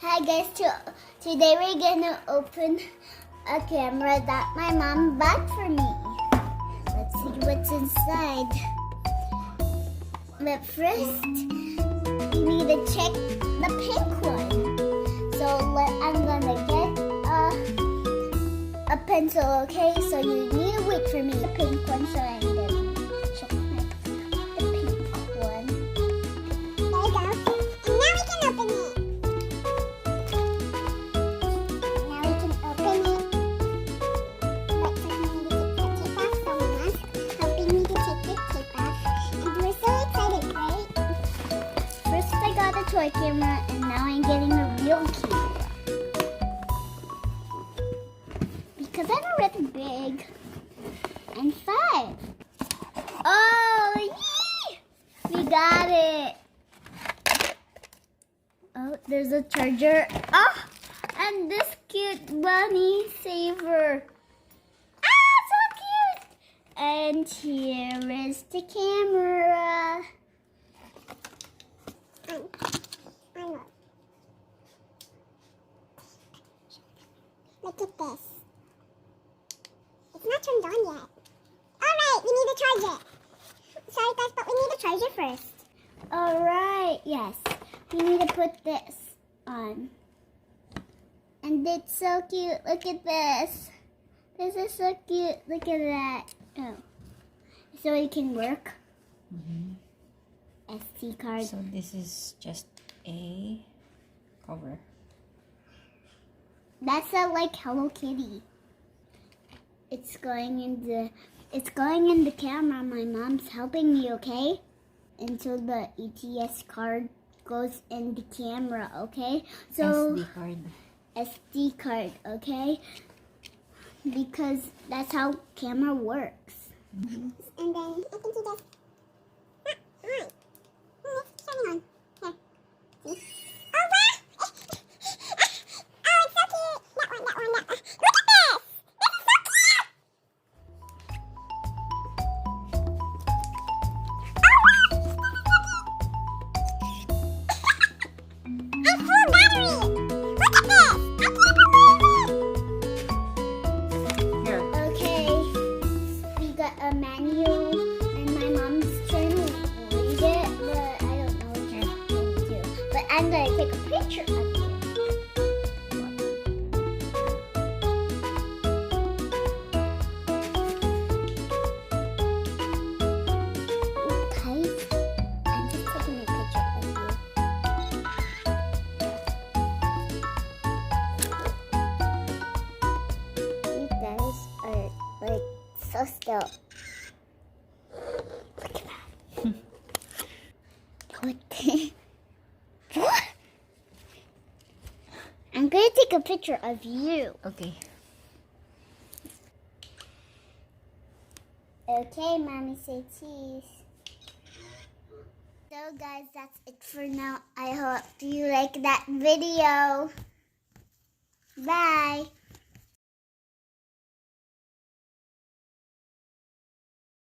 Hi guys, today we're gonna open a camera that my mom bought for me. Let's see what's inside. But first, we need to check the pink one. So I'm gonna get a pencil, okay? So you need to wait for me. The pink one, so I'm gonna check the pink one. There we go. And now we can open it. Toy camera, and now I'm getting a real camera because I'm already big and 5. Oh, yee! We got it. Oh, there's a charger. Oh, and this cute bunny saver. Ah, so cute! And here is the camera. Look at this. It's not turned on yet. Alright, we need to charge it. Sorry guys, but we need to charge it first. Alright, yes. We need to put this on. And it's so cute. Look at this. This is so cute. Look at that. Oh. So it can work. SD card. So this is just a cover. That's like Hello Kitty. It's going in the camera. My mom's helping me, okay? Until the ETS card goes in the camera, okay? So SD card. SD card, okay? Because that's how camera works. And then I can do this. It's turning on. Here. See? Oh, wow! Oh, it's so cute! That one. Look at this! This is so cute! Oh, wow! And full battery! Look at this! I can't believe it! Here. Okay, we got a manual, and my mom's trying to read it, but I don't know what she's going to do. But I'm going to take a picture of you. Guys, I'm just taking a picture of you. You guys are like so still. Look at that. What? I'm going to take a picture of you. Okay. Okay, Mommy, say cheese. So guys, that's it for now. I hope you like that video. Bye.